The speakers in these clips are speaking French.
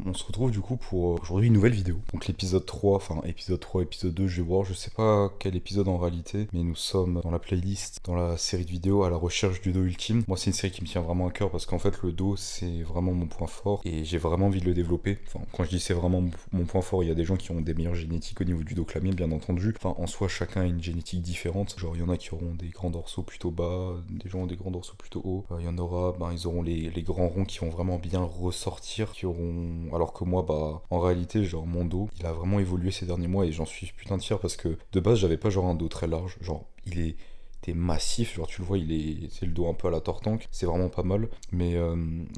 On se retrouve du coup pour aujourd'hui une nouvelle vidéo. Donc l'épisode 3, épisode 2, je vais voir, je sais pas quel épisode en réalité, mais nous sommes dans la playlist, dans la série de vidéos à la recherche du dos ultime. Moi c'est une série qui me tient vraiment à cœur parce qu'en fait le dos c'est vraiment mon point fort et j'ai vraiment envie de le développer. Enfin quand je dis c'est vraiment mon point fort, il y a des gens qui ont des meilleures génétiques au niveau du dos que la mienne bien entendu. Enfin en soi chacun a une génétique différente. Genre il y en a qui auront des grands dorsaux plutôt bas, des gens ont des grands dorsaux plutôt hauts. Il y en aura, ils auront les grands ronds qui vont vraiment bien ressortir, qui auront... Alors que moi, en réalité, genre mon dos, il a vraiment évolué ces derniers mois et j'en suis putain de fier parce que de base, j'avais pas genre un dos très large, genre t'es massif, genre tu le vois, c'est le dos un peu à la tortanque, c'est vraiment pas mal, mais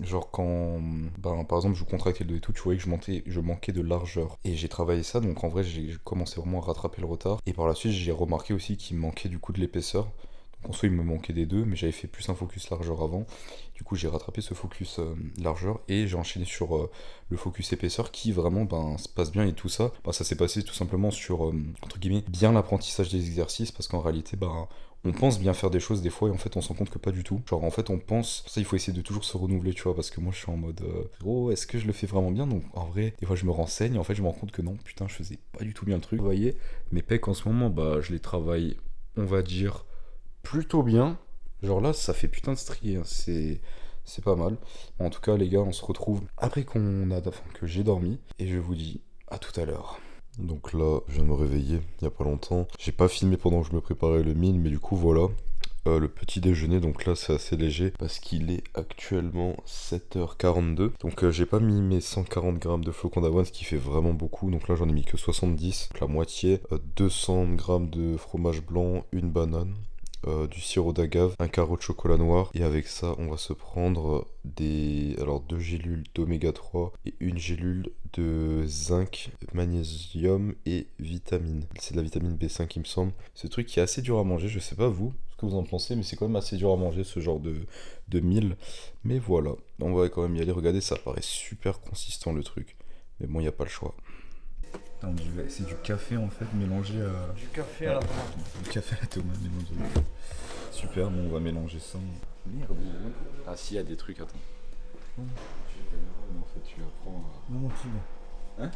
genre quand, par exemple, je contractais le dos et tout, tu voyais que je manquais de largeur, et j'ai travaillé ça, donc en vrai, j'ai commencé vraiment à rattraper le retard, et par la suite, j'ai remarqué aussi qu'il me manquait du coup de l'épaisseur. En soi, il me manquait des deux, mais j'avais fait plus un focus largeur avant. Du coup, j'ai rattrapé ce focus largeur et j'ai enchaîné sur le focus épaisseur qui vraiment se passe bien et tout ça. Ça s'est passé tout simplement sur, entre guillemets, bien l'apprentissage des exercices parce qu'en réalité, on pense bien faire des choses des fois et en fait, on se rend compte que pas du tout. Genre, en fait, on pense, ça, il faut essayer de toujours se renouveler, tu vois, parce que moi, je suis en mode, oh, est-ce que je le fais vraiment bien? Donc, en vrai, des fois, je me renseigne et en fait, je me rends compte que non, putain, je faisais pas du tout bien le truc. Vous voyez, mes pecs en ce moment, je les travaille, on va dire plutôt bien. Genre là, ça fait putain de strier, hein. C'est pas mal. En tout cas, les gars, on se retrouve après que j'ai dormi. Et je vous dis à tout à l'heure. Donc là, je viens de me réveiller il y a pas longtemps. J'ai pas filmé pendant que je me préparais le meal, mais du coup, voilà. Le petit déjeuner, donc là c'est assez léger parce qu'il est actuellement 7h42. Donc j'ai pas mis mes 140 grammes de flocons d'avoine, ce qui fait vraiment beaucoup. Donc là j'en ai mis que 70, donc la moitié. 200 grammes de fromage blanc, une banane. Du sirop d'agave, un carreau de chocolat noir et avec ça on va se prendre deux gélules d'oméga 3 et une gélule de zinc, magnésium et vitamine. C'est de la vitamine B5 il me semble. C'est un truc qui est assez dur à manger, je sais pas vous ce que vous en pensez, mais c'est quand même assez dur à manger ce genre de meal. Mais voilà, on va quand même y aller. Regardez, ça paraît super consistant le truc, mais bon, il n'y a pas le choix. C'est du café en fait mélangé à... Du café à la tomate. Du café à la tomate mélangé. Super, bon on va mélanger ça. Merde. Ah si, il y a des trucs, attends. Non. Mais en fait tu apprends à... Non, qui Hein?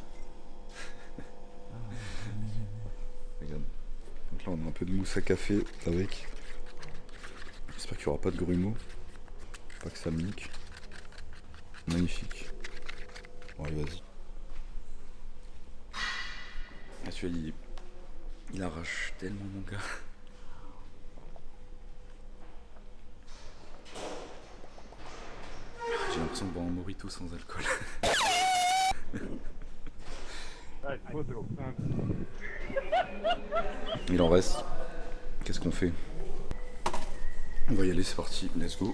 Regarde. Donc là on a un peu de mousse à café avec. J'espère qu'il n'y aura pas de grumeaux. Pas que ça me nique. Magnifique. Bon allez vas-y. Ah, celui-là, il arrache tellement mon gars. J'ai l'impression de boire un mojito sans alcool. Il en reste. Qu'est-ce qu'on fait? On va y aller, c'est parti. Let's go.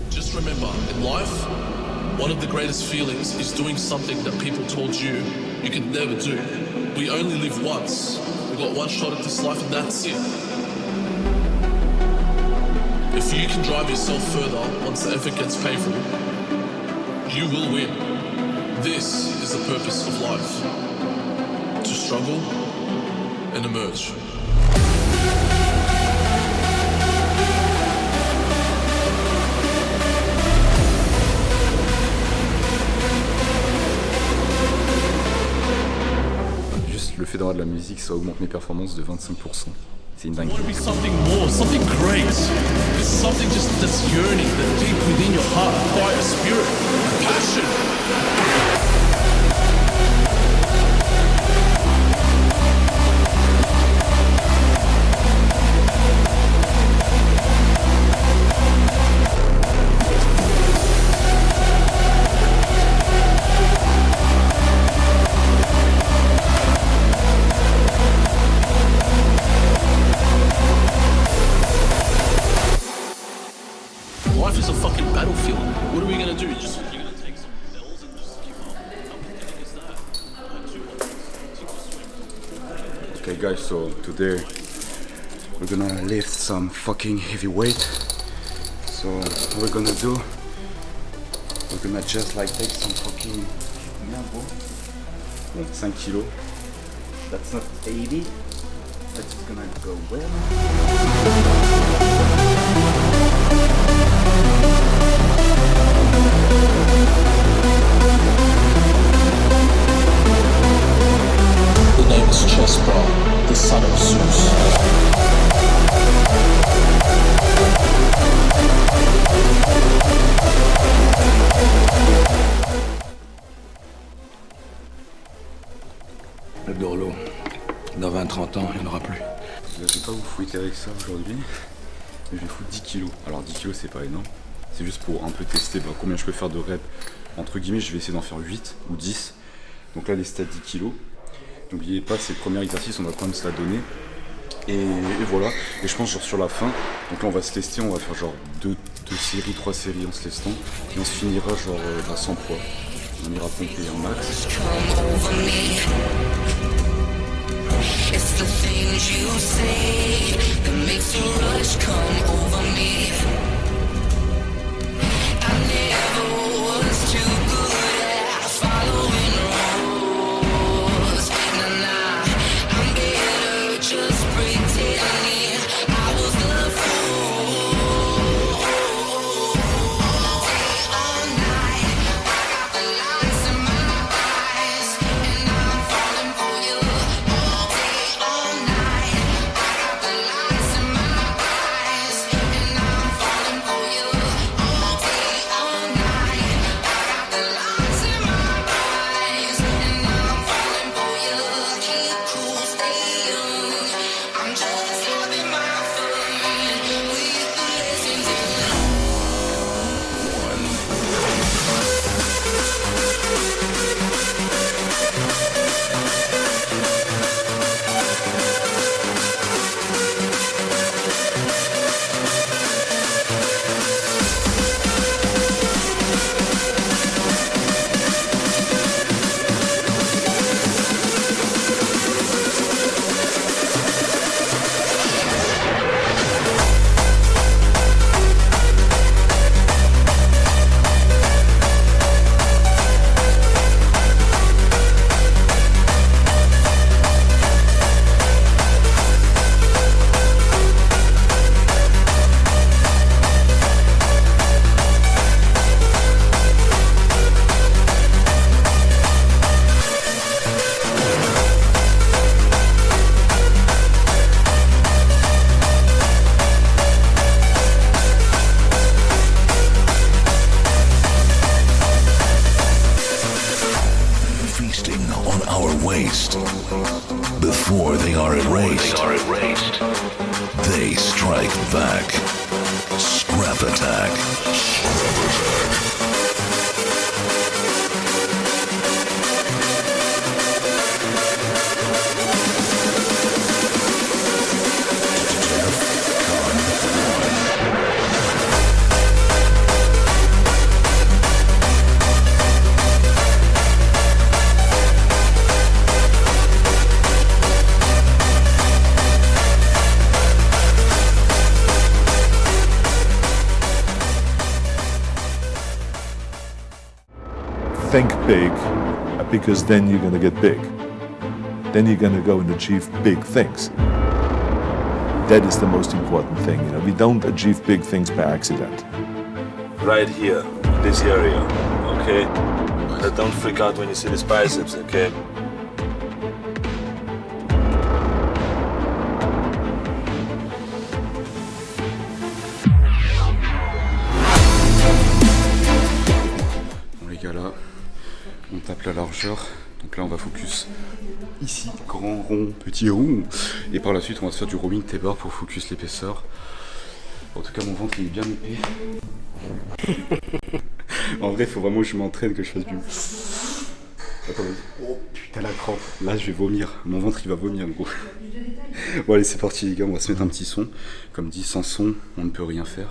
Just remember, in life, one of the greatest feelings is doing something that people told you could never do. We only live once. We've got one shot at this life and that's it. If you can drive yourself further once the effort gets painful, you will win. This is the purpose of life. To struggle and emerge. Le fait d'avoir de la musique, ça augmente mes performances de 25%. C'est une I dinguerie. want to be something more, something great. It's something just that's yearning, that deep within your heart, fire, spirit, passion. Life is a fucking battlefield. What are we gonna do? You're gonna take some bells and just give up? How fucking is that? Okay guys, so today we're gonna lift some fucking heavy weight. So what we're gonna do, we're gonna just take some fucking... Bon, 5 kilos. That's not 80. That's gonna go well. d'Orlo. Dans 20-30 ans, il n'y en aura plus. Je vais pas vous fouetter avec ça aujourd'hui, mais je vais foutre 10 kilos. Alors 10 kilos c'est pas énorme, c'est juste pour un peu tester combien je peux faire de reps. Entre guillemets, je vais essayer d'en faire 8 ou 10. Donc là, les stats 10 kilos. N'oubliez pas, c'est le premier exercice, on va quand même se la donner. Et voilà, et je pense genre sur la fin, donc là on va se tester, on va faire genre 2 séries, 3 séries en se testant, et on se finira genre à 100 poids. On ira pomper un max. It's the things you say that makes a rush come over me. I never was too good at following rules. Nah, I'm better just pretending I was the fool. All day, all night, I got the lights in my eyes, and I'm falling for you. All day, all night, I got the lights in my eyes, and I'm falling for you. All day, all night, I got the lights in my eyes, and I'm falling for you. Keep cool, stay young. I'm just having my fun with the lessons in feasting on our waste. Before they are erased, they strike back. Scrap attack. Think big, because then you're going to get big. Then you're going to go and achieve big things. That is the most important thing. You know, we don't achieve big things by accident. Right here, this area, okay? Now don't freak out when you see these biceps, okay? Bon les gars, là, on tape la largeur. Donc là on va focus ici, grand rond, petit rond. Et par la suite on va se faire du rowing T-bar pour focus l'épaisseur. En tout cas mon ventre il est bien épais. En vrai il faut vraiment que je m'entraîne, que je fasse du... Attends, oh putain la crampe. Là je vais vomir, mon ventre il va vomir gros. Bon allez c'est parti les gars, on va se mettre un petit son. Comme dit, sans son on ne peut rien faire.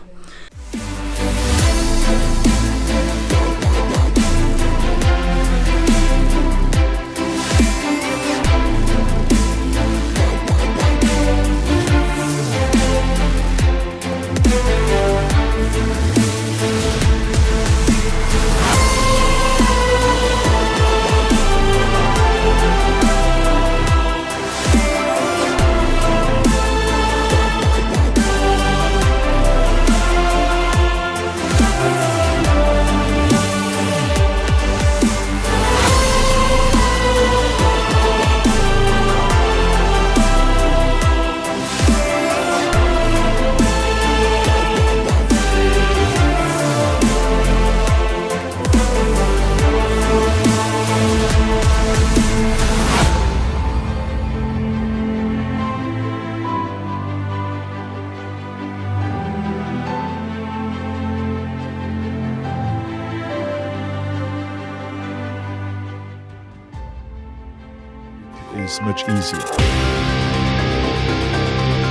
is much easier.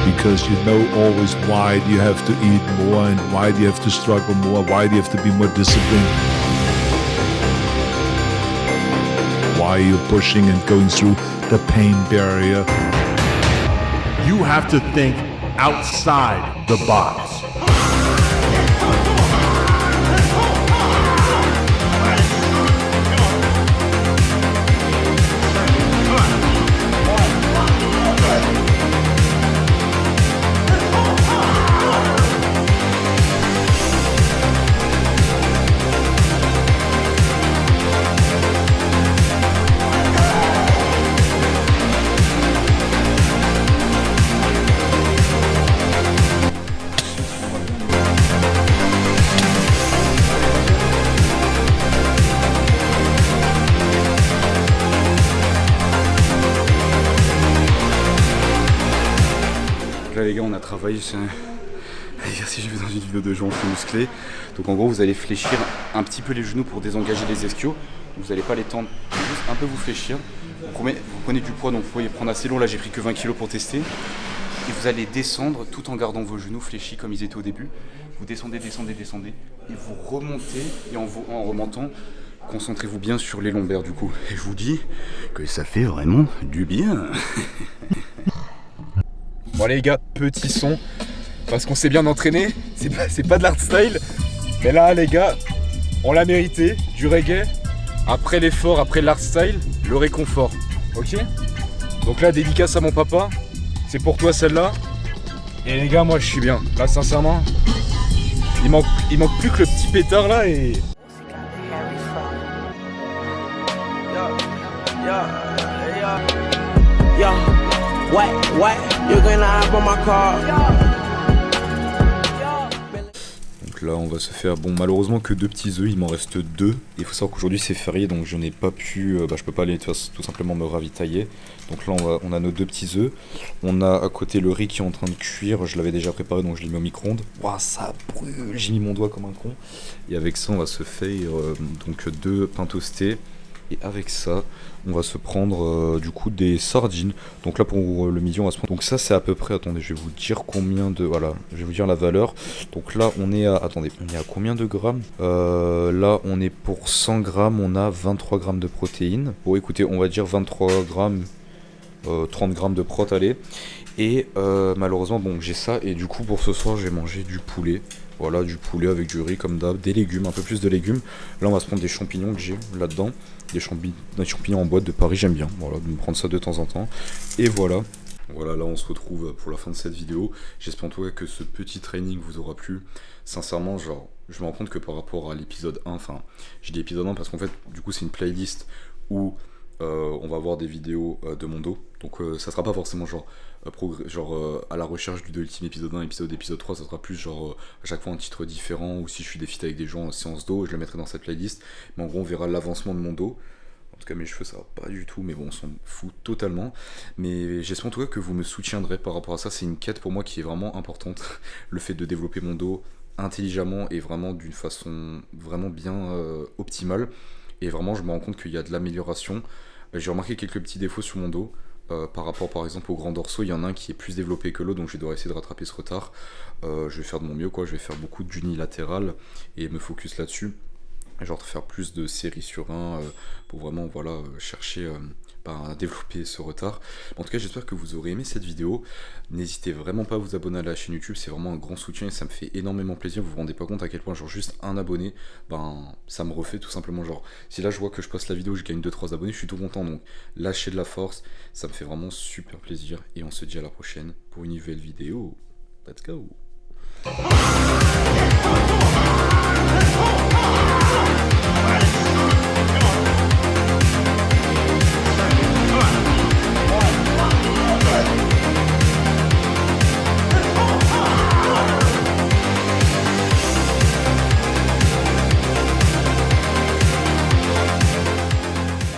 Because you know always why do you have to eat more and why do you have to struggle more, why do you have to be more disciplined. Why you're pushing and going through the pain barrier. You have to think outside the box. Là les gars, on a travaillé sur un exercice que j'ai vu dans une vidéo de gens musclés. Donc en gros vous allez fléchir un petit peu les genoux pour désengager les ischios. Vous n'allez pas les tendre, juste un peu vous fléchir. Vous prenez du poids, donc vous pouvez prendre assez long, là j'ai pris que 20 kg pour tester. Et vous allez descendre tout en gardant vos genoux fléchis comme ils étaient au début. Vous descendez, descendez, descendez. Et vous remontez, et en remontant, concentrez-vous bien sur les lombaires du coup. Et je vous dis que ça fait vraiment du bien. Bon allez les gars, petit son, parce qu'on s'est bien entraîné, c'est pas de l'hardstyle, mais là les gars, on l'a mérité, du reggae, après l'effort, après l'hardstyle, le réconfort, ok? Donc là, dédicace à mon papa, c'est pour toi celle-là, et les gars, moi je suis bien, là sincèrement, il manque plus que le petit pétard là et... Donc là on va se faire, bon malheureusement que 2 petits œufs, il m'en reste 2. Il faut savoir qu'aujourd'hui c'est férié donc je n'ai pas pu, je peux pas aller tout simplement me ravitailler. Donc là on a nos 2 petits œufs. On a à côté le riz qui est en train de cuire, je l'avais déjà préparé donc je l'ai mis au micro-ondes. Waouh ça brûle, j'ai mis mon doigt comme un con. Et avec ça on va se faire donc 2 pains toastés. Et avec ça, on va se prendre du coup des sardines. Donc là pour le midi on va se prendre. Donc ça c'est à peu près, attendez je vais vous dire combien de... Voilà, je vais vous dire la valeur. Donc là on est à... Attendez, on est à combien de grammes là on est pour 100 grammes, on a 23 grammes de protéines. Bon écoutez, on va dire 23 grammes, 30 grammes de prot, allez. Et malheureusement bon j'ai ça et du coup pour ce soir j'ai mangé du poulet. Voilà, du poulet avec du riz comme d'hab, des légumes, un peu plus de légumes. Là on va se prendre des champignons que j'ai là-dedans. Des champignons en boîte de Paris, j'aime bien. Voilà, de me prendre ça de temps en temps. Et voilà. Voilà, là on se retrouve pour la fin de cette vidéo. J'espère en tout cas que ce petit training vous aura plu. Sincèrement, genre, je me rends compte que par rapport à l'épisode 1, enfin, j'ai dit épisode 1 parce qu'en fait, du coup c'est une playlist où on va voir des vidéos de mon dos. Donc ça sera pas forcément genre à la recherche du dos ultime épisode 1, épisode 3, ça sera plus genre à chaque fois un titre différent, ou si je suis des feats avec des gens en séance dos, je le mettrai dans cette playlist. Mais en gros on verra l'avancement de mon dos. En tout cas mes cheveux ça va pas du tout, mais bon on s'en fout totalement. Mais j'espère en tout cas que vous me soutiendrez par rapport à ça, c'est une quête pour moi qui est vraiment importante. Le fait de développer mon dos intelligemment et vraiment d'une façon vraiment bien optimale. Et vraiment je me rends compte qu'il y a de l'amélioration. J'ai remarqué quelques petits défauts sur mon dos. Par rapport par exemple au grand dorsaux, il y en a un qui est plus développé que l'autre, donc je vais devoir essayer de rattraper ce retard. Je vais faire de mon mieux quoi, je vais faire beaucoup d'unilatéral et me focus là-dessus. Genre faire plus de séries sur 1 pour vraiment voilà chercher à développer ce retard. En tout cas j'espère que vous aurez aimé cette vidéo. N'hésitez vraiment pas à vous abonner à la chaîne YouTube, c'est vraiment un grand soutien et ça me fait énormément plaisir. Vous vous rendez pas compte à quel point genre juste un abonné, ben ça me refait tout simplement. Genre si là je vois que je poste la vidéo, je gagne 2-3 abonnés, je suis tout content. Donc lâchez de la force, ça me fait vraiment super plaisir. Et on se dit à la prochaine pour une nouvelle vidéo. Let's go.